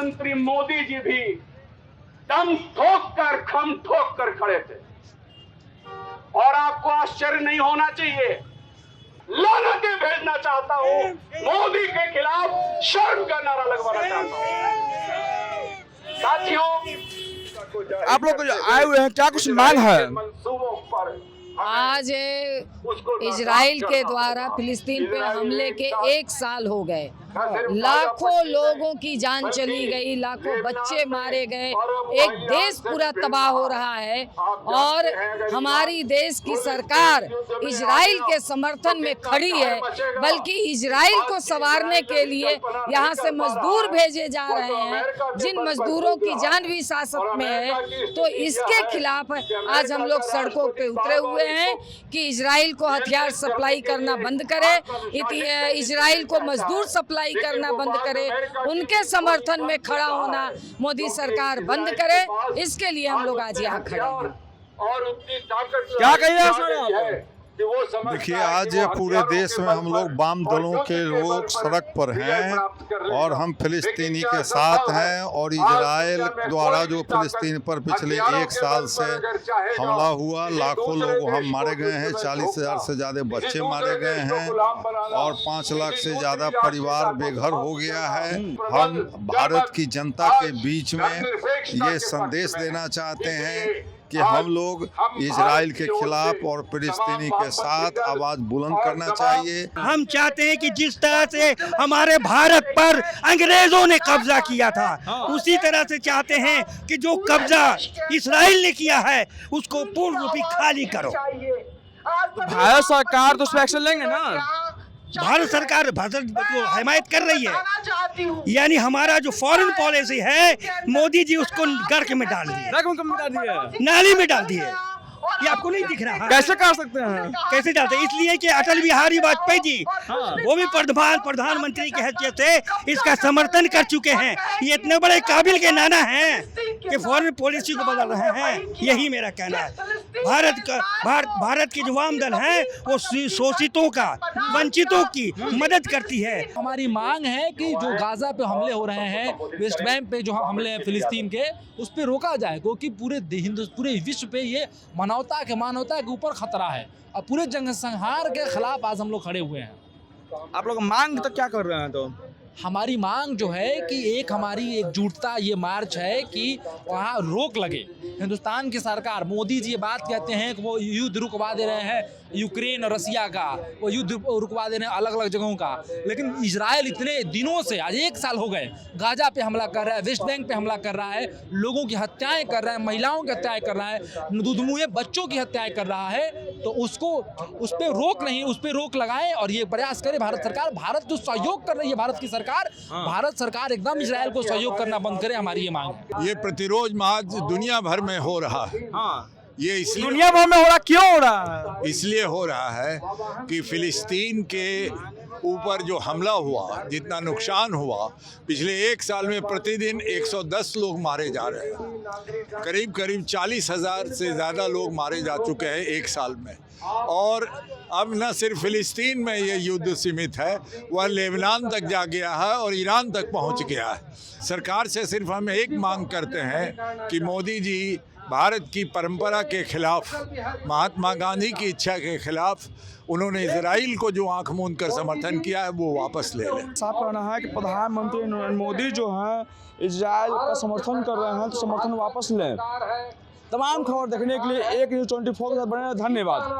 प्रधानमंत्री मोदी जी भी दम ठोक कर खम ठोक कर खड़े थे। और आपको आश्चर्य नहीं होना चाहिए, लानतें भेजना चाहता हूं, मोदी के खिलाफ शर्म का नारा लगवाना चाहता हूं। साथियों, आप लोग जो आए हुए हैं क्या कुछ मांग है? मंसूबों पर आज इजराइल के द्वारा फिलिस्तीन पे हमले के 1 साल हो गए। लाखों लोगों की जान चली गई, लाखों बच्चे मारे गए, एक देश पूरा तबाह हो रहा है। और हमारी देश की सरकार इजराइल के समर्थन में खड़ी है, बल्कि इजराइल को संवारने के लिए यहाँ से मजदूर भेजे जा रहे हैं, जिन मजदूरों की जान भी सासत में है। तो इसके खिलाफ आज हम लोग सड़कों पे उतरे हुए हैं कि इजराइल को हथियार सप्लाई करना बंद करे, इजराइल को मजदूर सप्लाई करना बंद करे, उनके समर्थन में खड़ा होना मोदी सरकार बंद करे। इसके लिए हम लोग आज यहाँ खड़े हैं। क्या कहिए सर? देखिए, आज पूरे देश में हम लोग वाम दलों के लोग सड़क पर हैं और हम फिलिस्तीनी के साथ हैं। और इजराइल द्वारा जो फिलिस्तीन पर पिछले 1 साल से हमला हुआ, लाखों लोग वहाँ मारे गए हैं, 40,000 से ज़्यादा बच्चे मारे गए हैं और 5 लाख से ज़्यादा परिवार बेघर हो गया है। हम भारत की जनता के बीच में ये संदेश देना चाहते हैं कि हम लोग इजराइल के खिलाफ और फिलिस्तीनी के साथ आवाज बुलंद करना चाहिए। हम चाहते हैं कि जिस तरह से हमारे भारत पर अंग्रेजों ने कब्जा किया था, उसी तरह से चाहते हैं कि जो कब्जा इजराइल ने किया है उसको पूर्ण रूप से खाली करो। भारत सरकार तो उस पर एक्शन लेंगे ना? भारत सरकार भारत को हिमायत कर रही है, यानी हमारा जो फॉरेन पॉलिसी है, मोदी जी उसको गर्क में डाल दिए, नाली में डाल दिए। ये आपको नहीं दिख रहा? कैसे कर सकते हैं? कैसे डालते हैं? इसलिए कि अटल बिहारी वाजपेयी जी वो भी प्रधानमंत्री की हैसियत से इसका समर्थन कर चुके हैं। ये इतने बड़े काबिल के नाना हैं कि फॉरेन पॉलिसी को बदल रहे हैं। यही मेरा कहना है। भारत के जो वाम दल हैं वो शोषितों का, वंचितों की मदद करती है। हमारी मांग है कि जो गाजा पे हमले हो रहे हैं, वेस्ट बैंक पे जो हमले हैं फिलिस्तीन के, उस पर रोका जाए, क्योंकि पूरे विश्व पे ये मानवता के ऊपर खतरा है और पूरे जनसंहार के खिलाफ आज हम लोग खड़े हुए हैं। आप लोग मांग तो क्या कर रहे हैं? तो हमारी मांग जो है कि हमारी एकजुटता, ये मार्च है कि वहाँ रोक लगे। हिंदुस्तान की सरकार, मोदी जी ये बात कहते हैं कि वो युद्ध रुकवा दे रहे हैं यूक्रेन और रसिया का, वो युद्ध रुकवा दे रहे हैं अलग अलग जगहों का, लेकिन इजराइल इतने दिनों से, आज 1 साल हो गए, गाजा पे हमला कर रहा है, वेस्ट बैंक पे हमला कर रहा है, लोगों की हत्याएं कर रहा है, महिलाओं की हत्याएं कर रहा है, दुधमुहे बच्चों की हत्याएं कर रहा है। तो उसको उस पर रोक नहीं, उस पर रोक लगाएं और ये प्रयास करे भारत सरकार। भारत जो सहयोग कर रही है, भारत की सरकार, भारत सरकार एकदम इजराइल को सहयोग करना बंद करे, हमारी ये मांग है। ये प्रतिरोध आज दुनिया भर में हो रहा है। ये इसलिए दुनिया भर में हो रहा, क्यों हो रहा है? इसलिए हो रहा है कि फिलिस्तीन के ऊपर जो हमला हुआ, जितना नुकसान हुआ, पिछले 1 साल में प्रतिदिन 110 लोग मारे जा रहे हैं। करीब 40,000 से ज़्यादा लोग मारे जा चुके हैं 1 साल में। और अब न सिर्फ फिलिस्तीन में ये युद्ध सीमित है, वह लेबनान तक जा गया है और ईरान तक पहुंच गया है। सरकार से सिर्फ हम एक मांग करते हैं कि मोदी जी भारत की परंपरा के खिलाफ, महात्मा गांधी की इच्छा के खिलाफ उन्होंने इजराइल को जो आंख मूंद कर समर्थन किया है वो वापस ले लें। साफ कहना है कि प्रधानमंत्री नरेंद्र मोदी जो हैं इजराइल का समर्थन कर रहे हैं, तो समर्थन वापस लें। तमाम खबर देखने के लिए एक न्यूज़ 24 के साथ बने रहें। धन्यवाद।